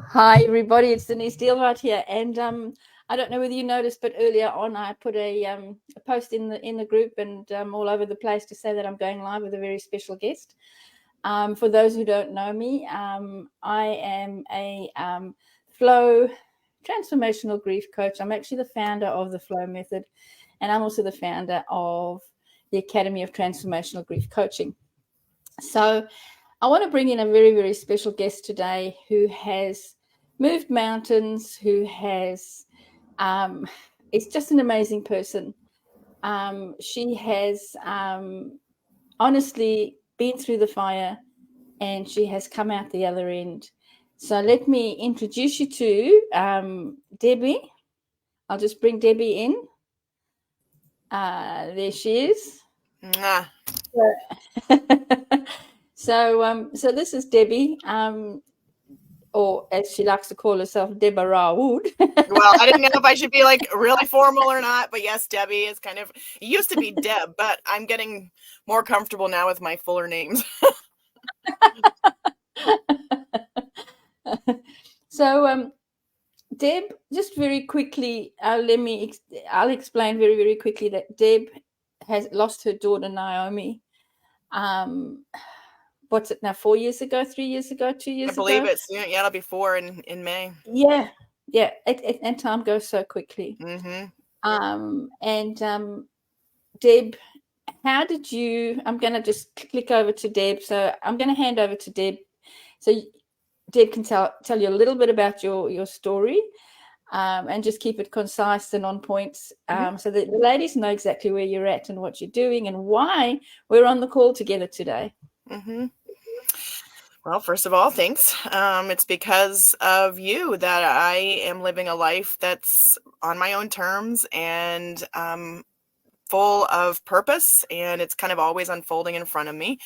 Hi, everybody. It's Denise Dealhart here, and I don't know whether you noticed, but earlier on, I put a post in the group and all over the place to say that I'm going live with a very special guest. For those who don't know me, I am a flow transformational grief coach. I'm actually the founder of the Flow Method, and I'm also the founder of the Academy of Transformational Grief Coaching. So I want to bring in a very, very special guest today who has moved mountains, who has, it's just an amazing person. She has honestly been through the fire and she has come out the other end. So let me introduce you to Debbie. I'll just bring Debbie in. There she is. Mwah. So this is Debbie. Or as she likes to call herself, Deborah Wood. Well, I didn't know if I should be like really formal or not, but yes, Debbie is kind of, it used to be Deb, but I'm getting more comfortable now with my fuller names. So, Deb, just very quickly, I'll explain very, very quickly that Deb has lost her daughter Naomi. What's it now? 4 years ago, 3 years ago, 2 I years believe ago? it's, yeah, it'll be 4 in May. Yeah, yeah. And time goes so quickly. Mm-hmm. And Deb, how did you? I'm going to just click over to Deb. So I'm going to hand over to Deb. So Deb can tell you a little bit about your story, and just keep it concise and on point, so that the ladies know exactly where you're at and what you're doing and why we're on the call together today. Mm-hmm. Well, first of all, thanks. It's because of you that I am living a life that's on my own terms and full of purpose, and it's kind of always unfolding in front of me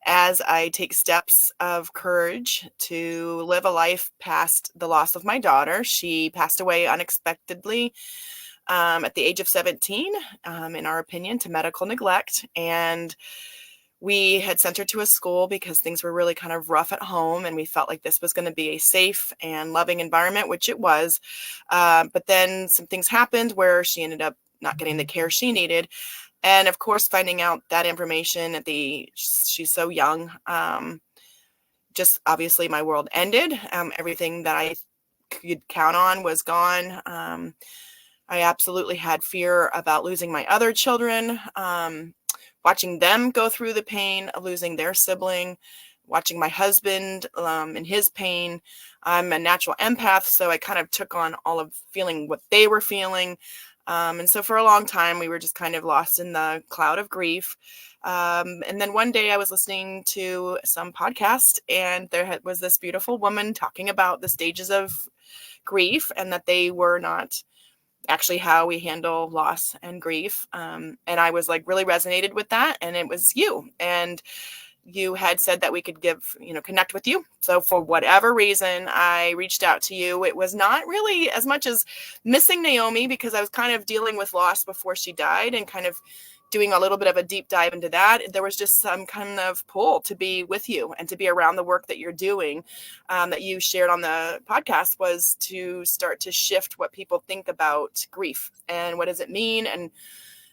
as I take steps of courage to live a life past the loss of my daughter. She passed away unexpectedly at the age of 17, in our opinion, to medical neglect. And we had sent her to a school because things were really kind of rough at home, and we felt like this was going to be a safe and loving environment, which it was. But then some things happened where she ended up not getting the care she needed. And of course, finding out that information she's so young, just obviously my world ended. Everything that I could count on was gone. I absolutely had fear about losing my other children, watching them go through the pain of losing their sibling, watching my husband in his pain. I'm a natural empath, so I kind of took on all of feeling what they were feeling. And so for a long time, we were just kind of lost in the cloud of grief. And then one day I was listening to some podcast, and there was this beautiful woman talking about the stages of grief and that they were not actually how we handle loss and grief. And I was like really resonated with that. And it was you. And you had said that we could connect with you. So for whatever reason, I reached out to you. It was not really as much as missing Naomi, because I was kind of dealing with loss before she died and kind of doing a little bit of a deep dive into that. There was just some kind of pull to be with you and to be around the work that you're doing, that you shared on the podcast, was to start to shift what people think about grief and what does it mean, and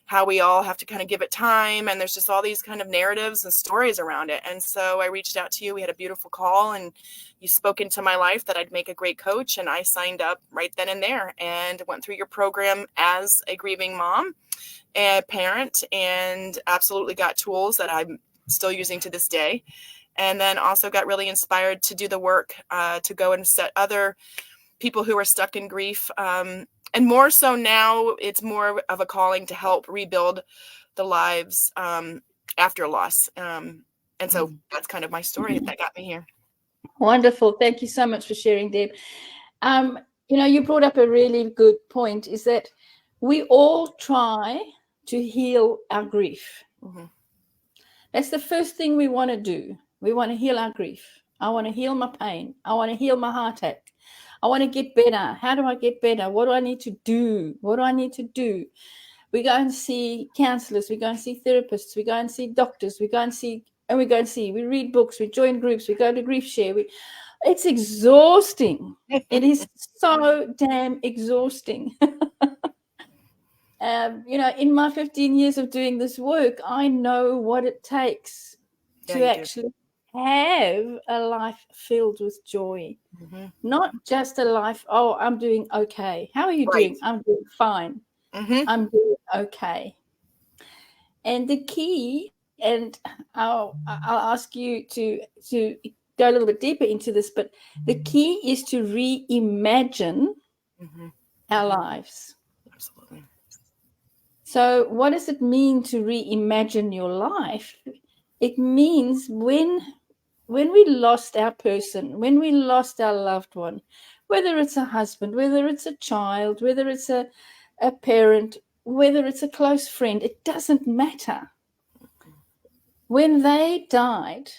how we all have to kind of give it time. And there's just all these kind of narratives and stories around it. And so I reached out to you. We had a beautiful call, and you spoke into my life that I'd make a great coach. And I signed up right then and there and went through your program as a grieving mom and parent, and absolutely got tools that I'm still using to this day. And then also got really inspired to do the work, to go and set other people who are stuck in grief, and more so now, it's more of a calling to help rebuild the lives after loss. And so that's kind of my story that got me here. Wonderful. Thank you so much for sharing, Deb. You brought up a really good point, is that we all try to heal our grief. Mm-hmm. That's the first thing we want to do. We want to heal our grief. I want to heal my pain. I want to heal my heartache. I want to get better. How do I get better? What do I need to do? What do I need to do? We go and see counselors. We go and see therapists. We go and see doctors. We read books. We join groups. We go to grief share. It's exhausting. It is so damn exhausting. In my 15 years of doing this work, I know what it takes Yeah, to you do. actually have a life filled with joy. Hmm. Not just a life, oh, I'm doing okay. How are you Right. doing? I'm doing fine. Hmm. I'm doing okay. And the key, and I'll ask you to go a little bit deeper into this, but the key is to reimagine Hmm. our lives. Absolutely. So, what does it mean to reimagine your life? It means when we lost our person, when we lost our loved one, whether it's a husband, whether it's a child, whether it's a parent, whether it's a close friend, it doesn't matter. When they died,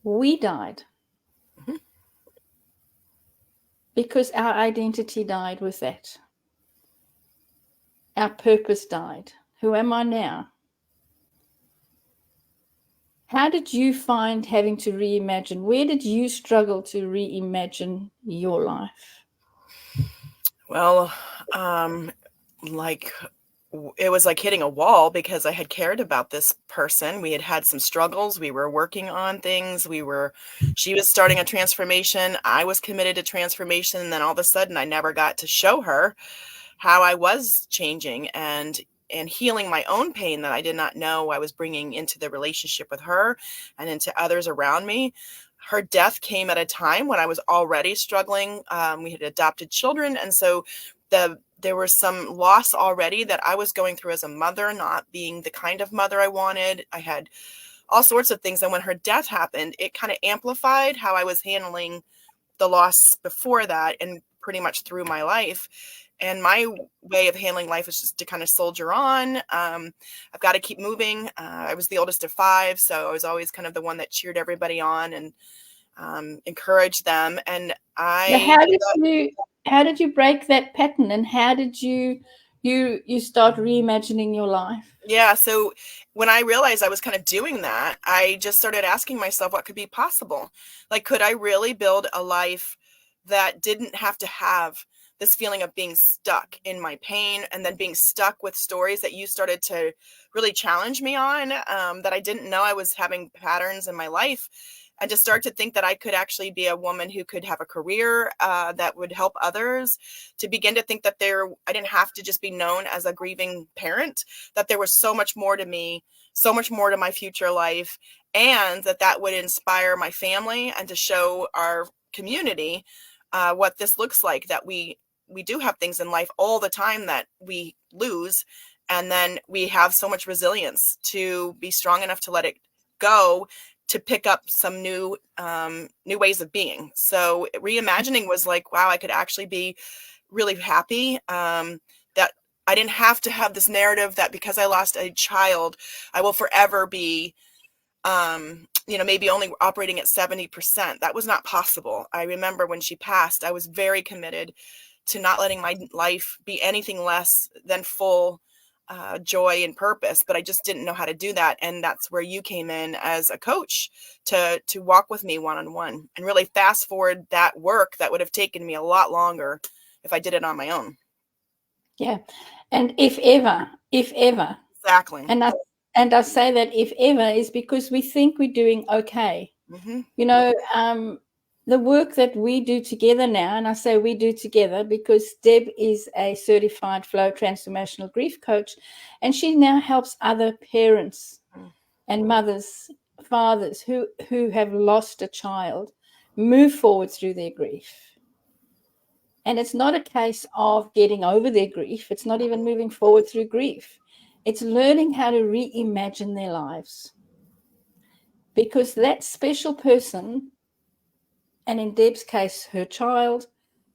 we died Hmm. because our identity died with that. Our purpose died. Who am I now? How did you find having to reimagine? Where did you struggle to reimagine your life? Well, um, like it was like hitting a wall because I had cared about this person. We had had some struggles. We were working on things. She was starting a transformation. I was committed to transformation. And then all of a sudden, I never got to show her how I was changing and healing my own pain that I did not know I was bringing into the relationship with her and into others around me. Her death came at a time when I was already struggling. We had adopted children, and so there was some loss already that I was going through as a mother, not being the kind of mother I wanted. I had all sorts of things, and when her death happened, it kind of amplified how I was handling the loss before that and pretty much through my life. And my way of handling life is just to kind of soldier on. I've got to keep moving. I was the oldest of five, so I was always kind of the one that cheered everybody on and encouraged them. And Now, I how did you break that pattern, and how did you start reimagining your life? Yeah, so when I realized I was kind of doing that, I just started asking myself what could be possible. Like, could I really build a life that didn't have to have this feeling of being stuck in my pain and then being stuck with stories that you started to really challenge me on, that I didn't know I was having patterns in my life, and to start to think that I could actually be a woman who could have a career that would help others, to begin to think that I didn't have to just be known as a grieving parent, that there was so much more to me, so much more to my future life, and that would inspire my family and to show our community what this looks like, that we do have things in life all the time that we lose, and then we have so much resilience to be strong enough to let it go, to pick up some new ways of being. So reimagining was like, wow, I could actually be really happy, that I didn't have to have this narrative that because I lost a child, I will forever be, maybe only operating at 70%. That was not possible. I remember when she passed, I was very committed to not letting my life be anything less than full joy and purpose, but I just didn't know how to do that. And that's where you came in as a coach to walk with me one-on-one and really fast forward that work that would have taken me a lot longer if I did it on my own. Yeah, and if ever, Exactly. and I say that if ever is because we think we're doing okay. Hmm. You know, the work that we do together now, and I say we do together because Deb is a certified flow transformational grief coach, and she now helps other parents and mothers, fathers who have lost a child move forward through their grief. And it's not a case of getting over their grief. It's not even moving forward through grief. It's learning how to reimagine their lives because that special person, and in Deb's case, her child,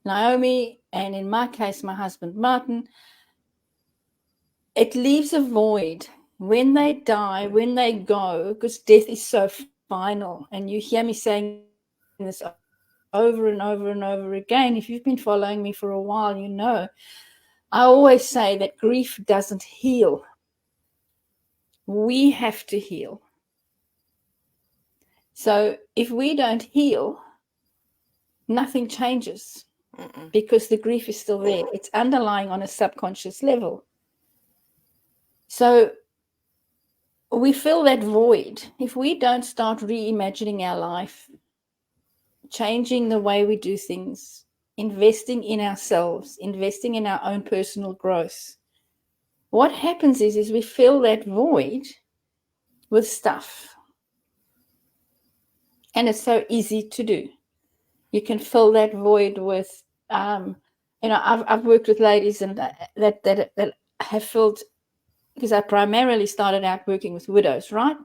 Naomi, and in my case, my husband, Martin, it leaves a void when they die, when they go, because death is so final. And you hear me saying this over and over and over again. If you've been following me for a while, I always say that grief doesn't heal. We have to heal. So if we don't heal, nothing changes Mm-mm. because the grief is still there. It's underlying on a subconscious level. So we fill that void if we don't start reimagining our life, changing the way we do things, investing in ourselves, investing in our own personal growth. What happens is we fill that void with stuff. And it's so easy to do. You can fill that void with, I've worked with ladies and that have filled, because I primarily started out working with widows, right?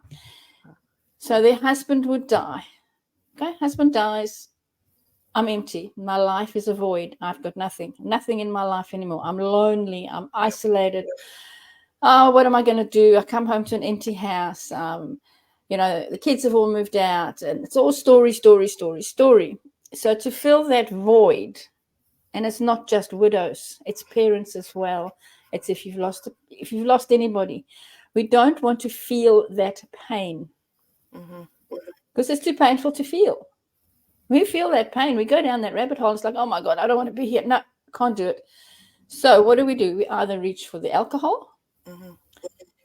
So their husband would die. Okay, husband dies. I'm empty. My life is a void. I've got nothing in my life anymore. I'm lonely. I'm isolated. Oh, what am I going to do? I come home to an empty house. The kids have all moved out, and it's all story. So to fill that void, and it's not just widows, it's parents as well. It's if you've lost anybody. We don't want to feel that pain because it's too painful to feel. We feel that pain. We go down that rabbit hole. It's like, oh my God, I don't want to be here. No, can't do it. So what do? We either reach for the alcohol,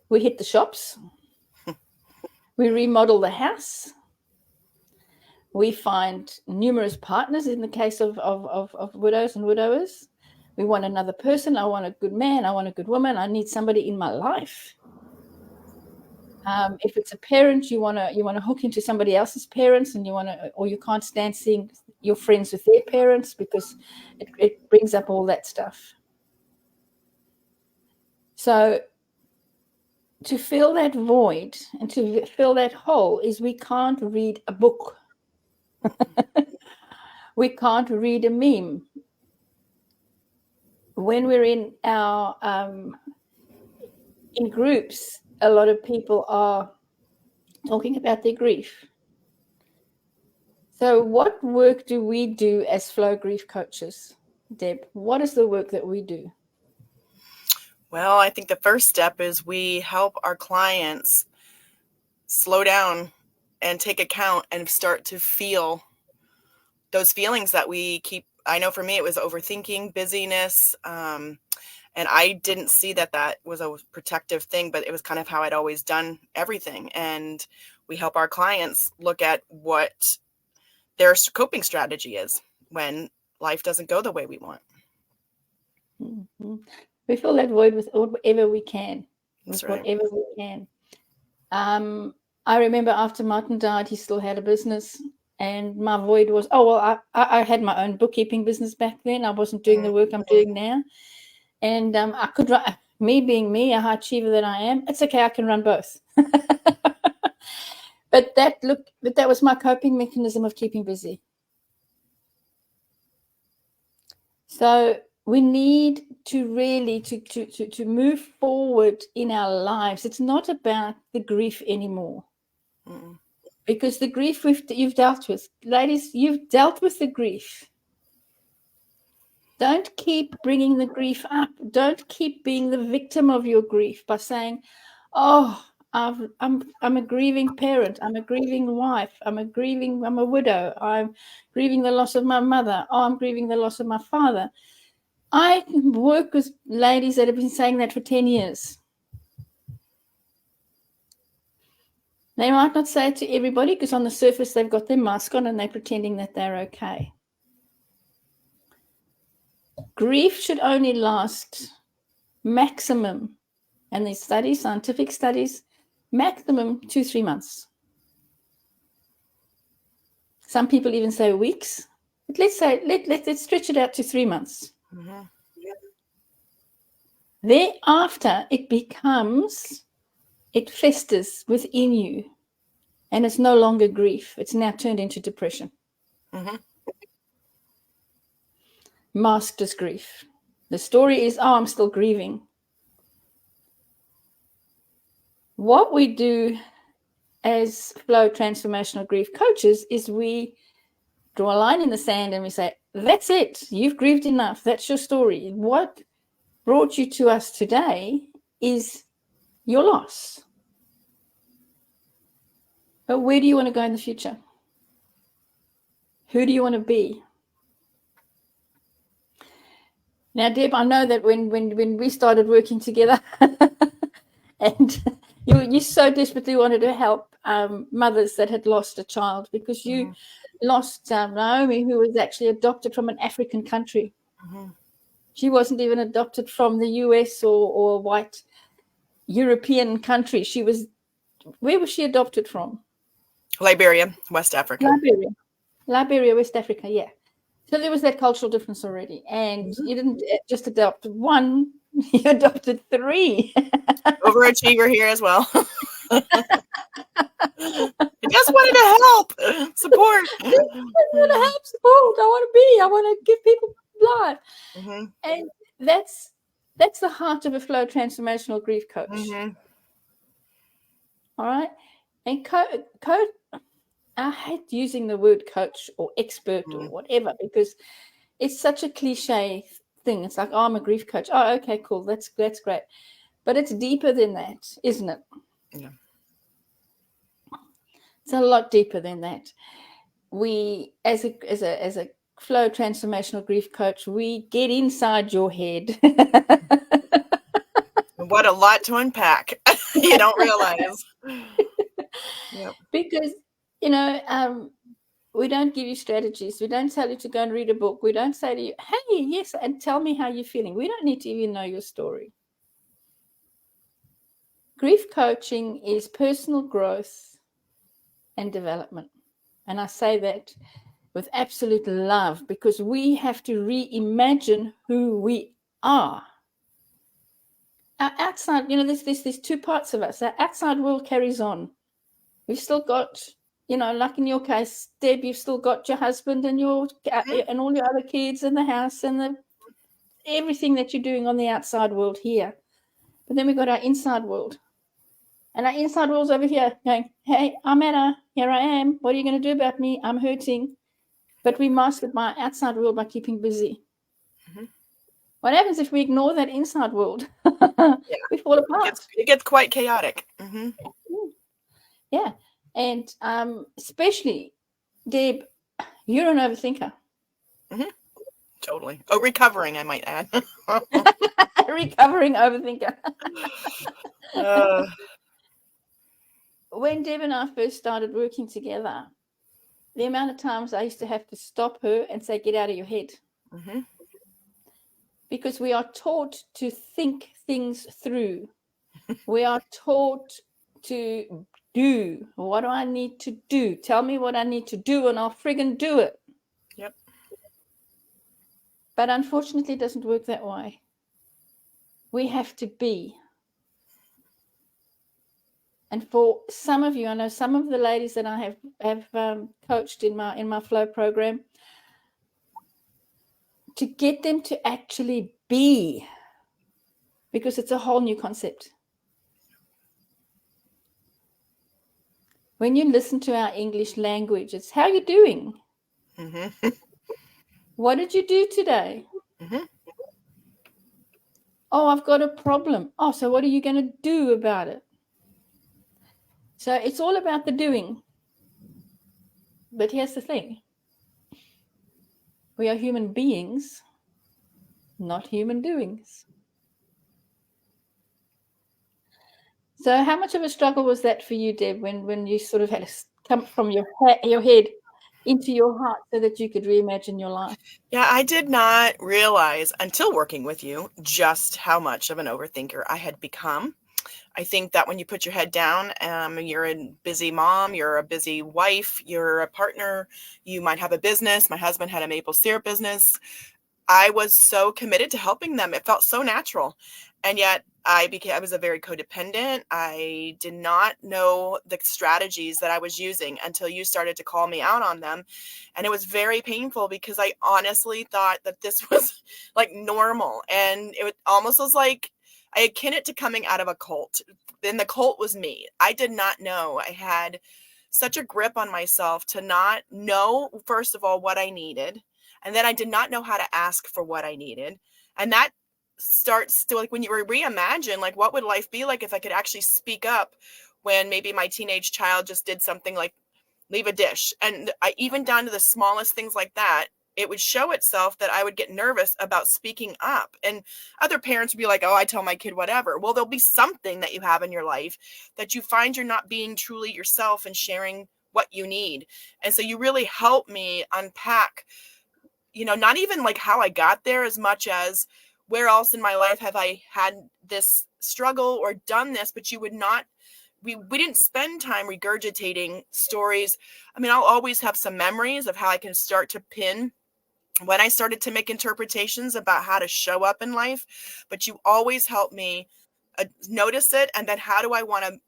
we hit the shops, we remodel the house, we find numerous partners in the case of widows and widowers. We want another person. I want a good man. I want a good woman. I need somebody in my life. If it's a parent, you want to hook into somebody else's parents, and you can't stand seeing your friends with their parents because it brings up all that stuff. So to fill that void and to fill that hole is we can't read a book. We can't read a meme. When we're in our in groups, a lot of people are talking about their grief. So what work do we do as flow grief coaches, Deb? What is the work that we do? Well, I think the first step is we help our clients slow down and take account and start to feel those feelings that we keep. I know for me, it was overthinking, busyness. And I didn't see that was a protective thing, but it was kind of how I'd always done everything. And we help our clients look at what their coping strategy is when life doesn't go the way we want. Mm-hmm. We fill that void with whatever we can. That's right. Whatever we can. I remember after Martin died, he still had a business. And my void was, I had my own bookkeeping business back then. I wasn't doing the work I'm doing now. And I could run, me being me, a high achiever that I am, it's okay, I can run both. But that was my coping mechanism of keeping busy. So we need to really to move forward in our lives. It's not about the grief anymore. Mm-mm. Because the grief you've dealt with, ladies, you've dealt with the grief. Don't keep bringing the grief up. Don't keep being the victim of your grief by saying, oh, I'm a grieving parent. I'm a grieving wife. I'm a widow. I'm grieving the loss of my mother. Oh, I'm grieving the loss of my father. I work with ladies that have been saying that for 10 years. They might not say it to everybody because on the surface they've got their mask on and they're pretending that they're okay. Grief should only last maximum, and these studies, scientific studies, maximum 2-3 months. Some people even say weeks. But let's say let's stretch it out to 3 months. Mm-hmm. Thereafter, it festers within you, and it's no longer grief. It's now turned into depression. Mm-hmm. Masked as grief. The story is, I'm still grieving. What we do as flow transformational grief coaches is we draw a line in the sand and we say, that's it. You've grieved enough. That's your story. What brought you to us today is your loss. But where do you want to go in the future? Who do you want to be? Now, Deb, I know that when we started working together, and you so desperately wanted to help mothers that had lost a child, because you Mm-hmm. lost Naomi, who was actually adopted from an African country. Mm-hmm. She wasn't even adopted from the US or a white European country. Where was she adopted from? Liberia, West Africa. Liberia, West Africa, yeah. So there was that cultural difference already. And Mm-hmm. you didn't just adopt one, you adopted three. Overachiever here as well. I just wanted to help, support. I want to help support. I want to give people life. Mm-hmm. And that's the heart of a flow transformational grief coach. Mm-hmm. All right. And I hate using the word coach or expert or whatever, because it's such a cliche thing. It's like, oh, I'm a grief coach. Oh, okay, cool. That's great. But it's deeper than that, isn't it? Yeah. It's a lot deeper than that. We, as a flow transformational grief coach, we get inside your head. What a lot to unpack. You don't realize. Yep. Because, we don't give you strategies. We don't tell you to go and read a book. We don't say to you, hey, yes, and tell me how you're feeling. We don't need to even know your story. Grief coaching is personal growth and development. And I say that with absolute love, because we have to reimagine who we are. Our outside, there's two parts of us. Our outside world carries on. We've still got, like in your case, Deb, you've still got your husband and and all your other kids and the house and everything that you're doing on the outside world here. But then we've got our inside world. And our inside world's over here going, hey, I'm Anna. Here I am. What are you going to do about me? I'm hurting. But we mastered my outside world by keeping busy. Mm-hmm. What happens if we ignore that inside world? Yeah. We fall apart. It gets quite chaotic. Mm-hmm. Yeah. And especially, Deb, you're an overthinker. Mm-hmm. Totally. Oh, recovering, I might add. Recovering overthinker. uh, When Deb and I first started working together, the amount of times I used to have to stop her and say, get out of your head. mm-hmm. Because we are taught to think things through. We are taught to do. What do I need to do? Tell me what I need to do and I'll friggin' do it. Yep. But unfortunately, it doesn't work that way. We have to be. And for some of you, I know some of the ladies that I have coached in my flow program, to get them to actually be, because it's a whole new concept. When you listen to our English language, it's how you doing? Mm-hmm. What did you do today? Mm-hmm. Oh, I've got a problem. Oh, so what are you going to do about it? So it's all about the doing. But here's the thing. We are human beings, not human doings. So how much of a struggle was that for you, Deb, when you sort of had to come from your head into your heart so that you could reimagine your life? Yeah, I did not realize until working with you just how much of an overthinker I had become. I think that when you put your head down, you're a busy mom, you're a busy wife, you're a partner, you might have a business. My husband had a maple syrup business. I was so committed to helping them. It felt so natural. And yet I was a very codependent. I did not know the strategies that I was using until you started to call me out on them. And it was very painful because I honestly thought that this was like normal. And it almost was like I akin it to coming out of a cult. Then the cult was me. I did not know. I had such a grip on myself to not know, first of all, what I needed. And then I did not know how to ask for what I needed. And that starts to, like, when you reimagine, like, what would life be like if I could actually speak up when maybe my teenage child just did something like leave a dish. And I, even down to the smallest things like that, it would show itself that I would get nervous about speaking up. And other parents would be like, oh, I tell my kid whatever. Well, there'll be something that you have in your life that you find you're not being truly yourself and sharing what you need. And so you really help me unpack, not even like how I got there as much as where else in my life have I had this struggle or done this, but you would not, we didn't spend time regurgitating stories. I mean, I'll always have some memories of how I can start to pin when I started to make interpretations about how to show up in life, but you always help me notice it. And then how do I want to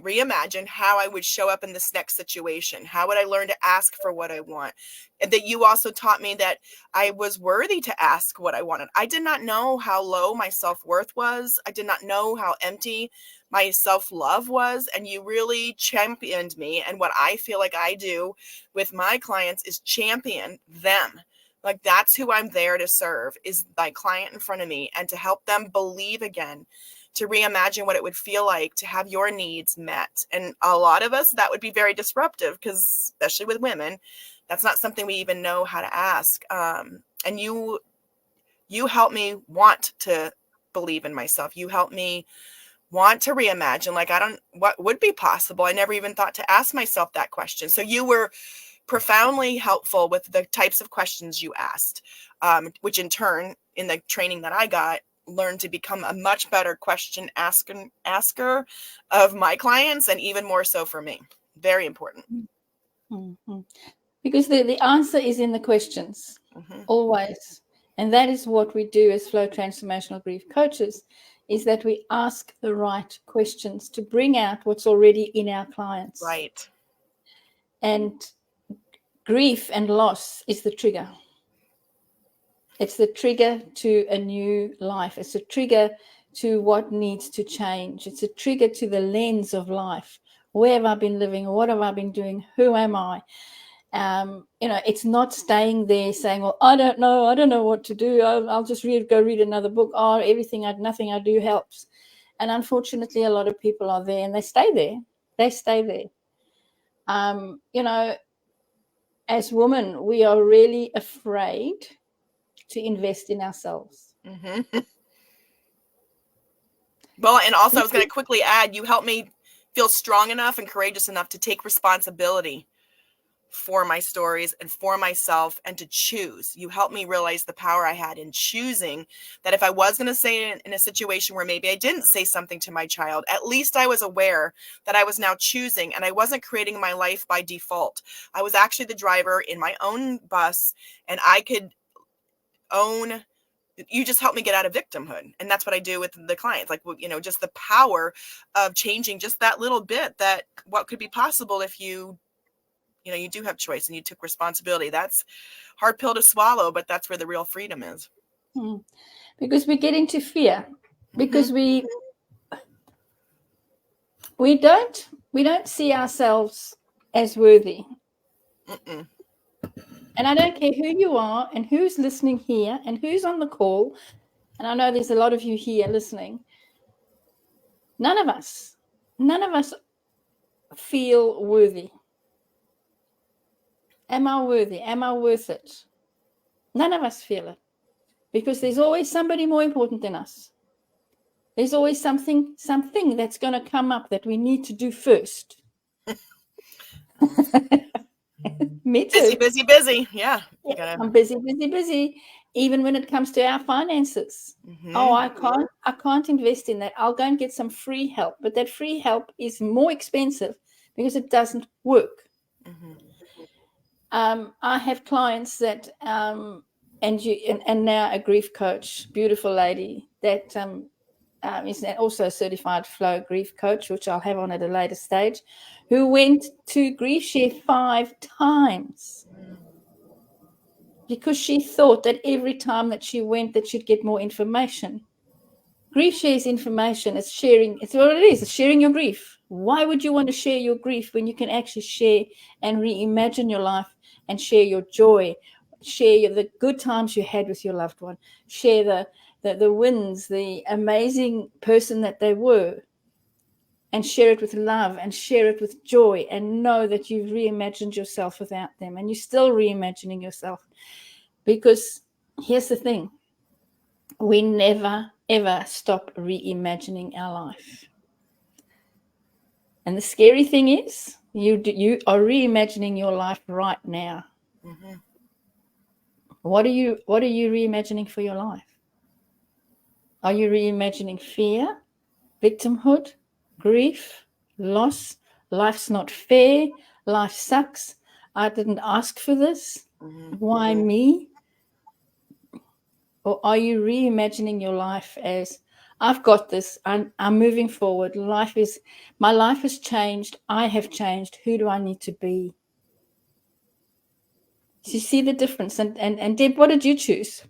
reimagine how I would show up in this next situation? How would I learn to ask for what I want? And that you also taught me that I was worthy to ask what I wanted. I did not know how low my self-worth was. I did not know how empty my self-love was. And you really championed me. And what I feel like I do with my clients is champion them. Like, that's who I'm there to serve, is my client in front of me, and to help them believe again, to reimagine what it would feel like to have your needs met. And a lot of us, that would be very disruptive, because especially with women, that's not something we even know how to ask. And you help me want to believe in myself. You help me want to reimagine, like, what would be possible? I never even thought to ask myself that question. So you were profoundly helpful with the types of questions you asked, which in turn, in the training that I got, learned to become a much better question asker of my clients, and even more so for me. Very important. Mm-hmm. Because the answer is in the questions, always. And that is what we do as Flow Transformational Grief Coaches, is that we ask the right questions to bring out what's already in our clients. Right. And grief and loss is the trigger. It's the trigger to a new life. It's a trigger to what needs to change. It's a trigger to the lens of life. Where have I been living? What have I been doing? Who am I? It's not staying there saying, well, I don't know what to do. I'll just go read another book. Oh, nothing I do helps. And unfortunately, a lot of people are there, and they stay there. As women, we are really afraid to invest in ourselves. Mm-hmm. Well, and also I was going to quickly add, you helped me feel strong enough and courageous enough to take responsibility for my stories and for myself, and to choose. You helped me realize the power I had in choosing, that if I was going to say it in a situation where maybe I didn't say something to my child, at least I was aware that I was now choosing, and I wasn't creating my life by default. I was actually the driver in my own bus, and I could own. You just helped me get out of victimhood. And that's what I do with the clients. Like, just the power of changing just that little bit, that what could be possible if you do have choice and you took responsibility. That's hard pill to swallow, but that's where the real freedom is. Because we get into fear, because we don't see ourselves as worthy. Mm-mm. And I don't care who you are and who's listening here and who's on the call. And I know there's a lot of you here listening. None of us feel worthy. Am I worthy? Am I worth it? None of us feel it, because there's always somebody more important than us. There's always something that's going to come up that we need to do first. Me too. Busy. Yeah. I'm busy. Even when it comes to our finances. Oh, I can't invest in that. I'll go and get some free help. But that free help is more expensive because it doesn't work. I have clients that, and now a grief coach, beautiful lady, that is also a certified flow grief coach, which I'll have on at a later stage, who went to Grief Share 5 times because she thought that every time that she went that she'd get more information. Grief Share's information is sharing. It's what it is. It's sharing your grief. Why would you want to share your grief when you can actually share and reimagine your life and share your joy, share the good times you had with your loved one, share the wins, the amazing person that they were, and share it with love and share it with joy, and know that you've reimagined yourself without them, and you're still reimagining yourself. Because here's the thing, we never, ever stop reimagining our life. And the scary thing is, you are reimagining your life right now. Mm-hmm. What are you reimagining for your life? Are you reimagining fear, victimhood, grief, loss? Life's not fair. Life sucks. I didn't ask for this. Mm-hmm. Why me? Or are you reimagining your life as, I've got this, I'm moving forward. My life has changed. I have changed. Who do I need to be? So you see the difference. And Deb, what did you choose?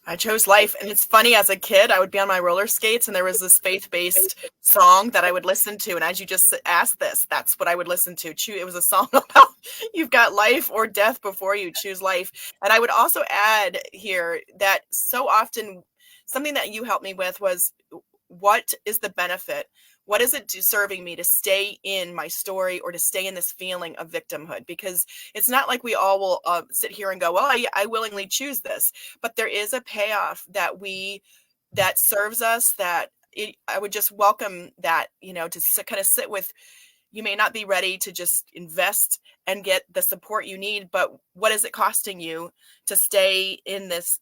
I chose life. And it's funny, as a kid, I would be on my roller skates and there was this faith-based song that I would listen to. And as you just asked this, that's what I would listen to. It was a song about you've got life or death before you, choose life. And I would also add here that so often something that you helped me with was, what is the benefit? What is it serving me to stay in my story or to stay in this feeling of victimhood? Because it's not like we all will sit here and go, well, I willingly choose this, but there is a payoff that serves us, I would just welcome that, to kind of sit with. You may not be ready to just invest and get the support you need, but what is it costing you to stay in this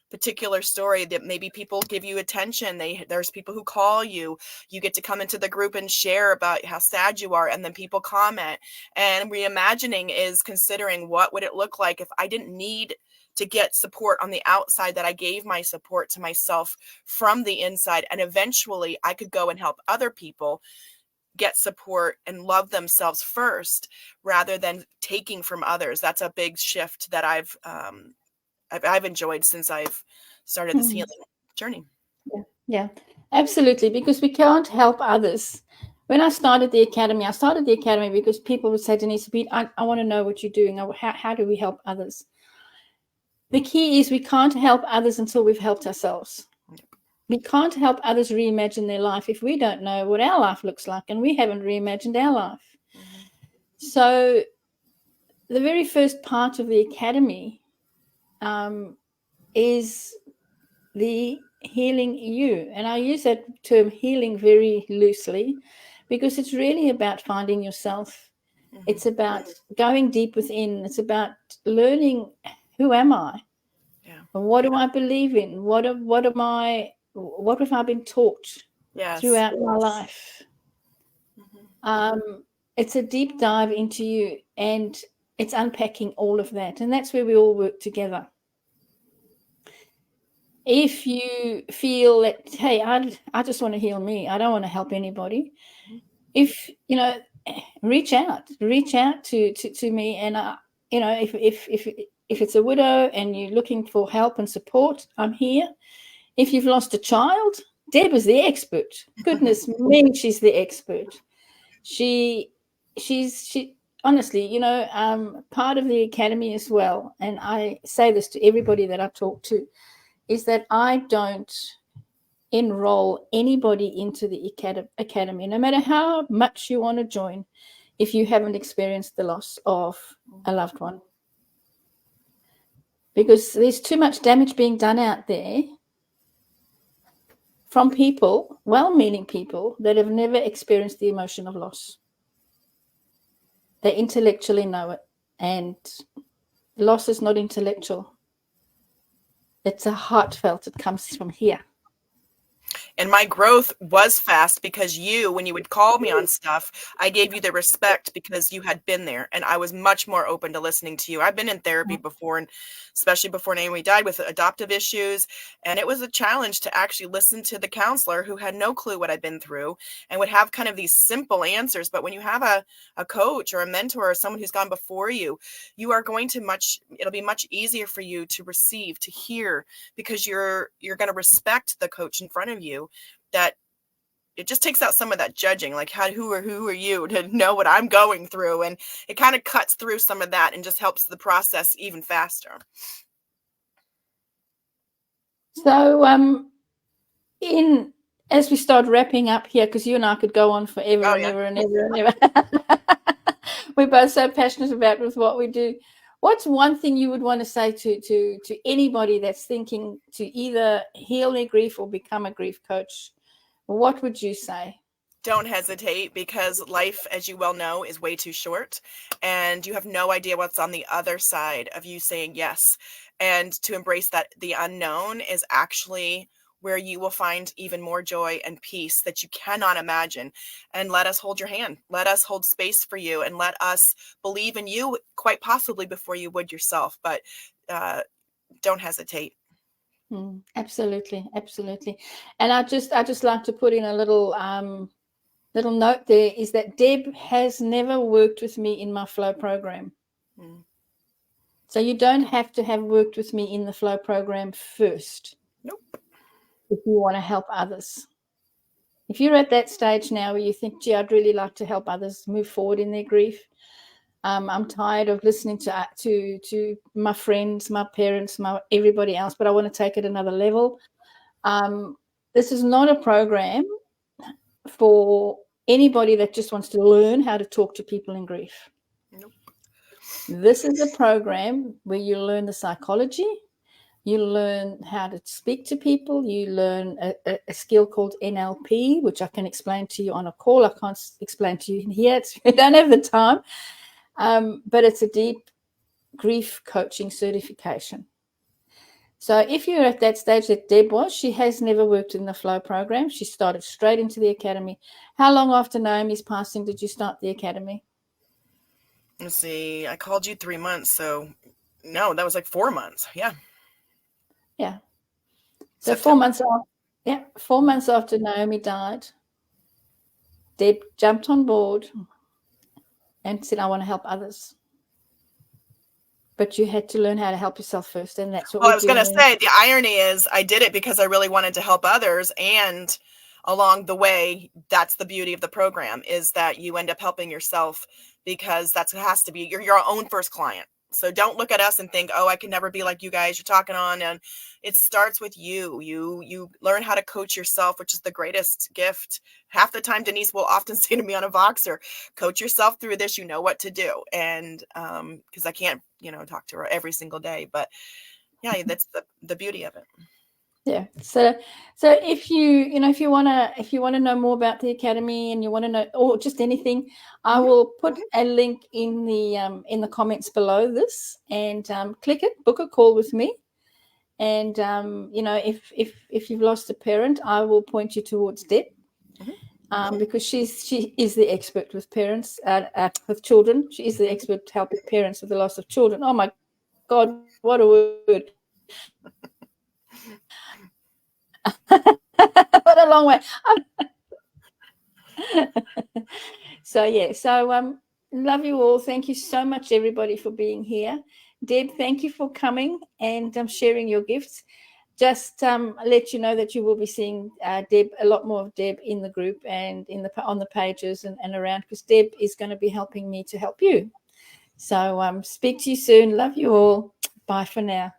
particular story? That maybe people give you attention, there's people who call you, you get to come into the group and share about how sad you are, and then people comment. And reimagining is considering, what would it look like if I didn't need to get support on the outside, that I gave my support to myself from the inside, and eventually I could go and help other people get support and love themselves first, rather than taking from others. That's a big shift that I've enjoyed since I've started this healing journey. Yeah, absolutely. Because we can't help others. When I started the academy because people would say, Denise, I want to know what you're doing. How do we help others? The key is we can't help others until we've helped ourselves. We can't help others reimagine their life if we don't know what our life looks like and we haven't reimagined our life. Mm-hmm. So the very first part of the academy is the healing you. And I use that term healing very loosely because it's really about finding yourself. Mm-hmm. It's about going deep within. It's about learning, who am I? Yeah. What do I believe in? What have I been taught throughout my life? Mm-hmm. It's a deep dive into you, and it's unpacking all of that. And that's where we all work together. If you feel that, hey, I just want to heal me, I don't want to help anybody. If, reach out to me. And, if it's a widow and you're looking for help and support, I'm here. If you've lost a child, Deb is the expert. Goodness me, she's the expert. She honestly, part of the academy as well. And I say this to everybody that I talk to, is that I don't enroll anybody into the academy, no matter how much you want to join, if you haven't experienced the loss of a loved one. Because there's too much damage being done out there from people, well-meaning people, that have never experienced the emotion of loss. They intellectually know it, and loss is not intellectual. It's a heartfelt. It comes from here. And my growth was fast because when you would call me on stuff, I gave you the respect because you had been there, and I was much more open to listening to you. I've been in therapy before, and especially before Naomi died, with adoptive issues. And it was a challenge to actually listen to the counselor who had no clue what I'd been through and would have kind of these simple answers. But when you have a coach or a mentor or someone who's gone before you, you are going to it'll be much easier for you to receive, to hear, because you're going to respect the coach in front of you. That it just takes out some of that judging, like who are you to know what I'm going through, and it kind of cuts through some of that and just helps the process even faster. So as we start wrapping up here, because you and I could go on forever and ever and ever and ever. We're both so passionate about with what we do. What's one thing you would want to say to anybody that's thinking to either heal their grief or become a grief coach? What would you say? Don't hesitate, because life, as you well know, is way too short, and you have no idea what's on the other side of you saying yes. And to embrace that the unknown is actually where you will find even more joy and peace that you cannot imagine. And let us hold your hand. Let us hold space for you, and let us believe in you quite possibly before you would yourself. But don't hesitate. Absolutely, absolutely. And I just like to put in a little note there, is that Deb has never worked with me in my flow program. Mm. So you don't have to have worked with me in the flow program first. Nope. If you want to help others. If you're at that stage now where you think, gee, I'd really like to help others move forward in their grief. I'm tired of listening to my friends, my parents, everybody else, but I want to take it another level. This is not a program for anybody that just wants to learn how to talk to people in grief. Nope. This is a program where you learn the psychology, you learn how to speak to people, you learn a skill called NLP, which I can explain to you on a call. I can't explain to you here. I don't have the time, but it's a deep grief coaching certification. So if you're at that stage that Deb was, she has never worked in the flow program. She started straight into the academy. How long after Naomi's passing did you start the academy? Let's see. I called you 3 months, so no, that was like 4 months. Yeah. Yeah. So September. 4 months after Naomi died, Deb jumped on board and said, I want to help others. But you had to learn how to help yourself first, and that's what Well, I we're was going to doing. say, the irony is I did it because I really wanted to help others, and along the way, that's the beauty of the program, is that you end up helping yourself, because that's what has to be. You're your own first client. So don't look at us and think, oh, I can never be like you guys you're talking on. And it starts with you. You learn how to coach yourself, which is the greatest gift. Half the time, Denise will often say to me on a Voxer, coach yourself through this. You know what to do. And because I can't, talk to her every single day. But yeah, that's the beauty of it. Yeah. So if you wanna know more about the academy, and you want to know, or just anything, I will put a link in the comments below this, and click it, book a call with me. And if you've lost a parent, I will point you towards Deb, because she is the expert with parents, with children. She is the expert helping parents with the loss of children. Oh my God, what a word! What a long way. So love you all. Thank you so much, everybody, for being here. Deb, thank you for coming and sharing your gifts. Just let you know that you will be seeing Deb, a lot more of Deb in the group and on the pages and around, because Deb is going to be helping me to help you. So speak to you soon. Love you all. Bye for now.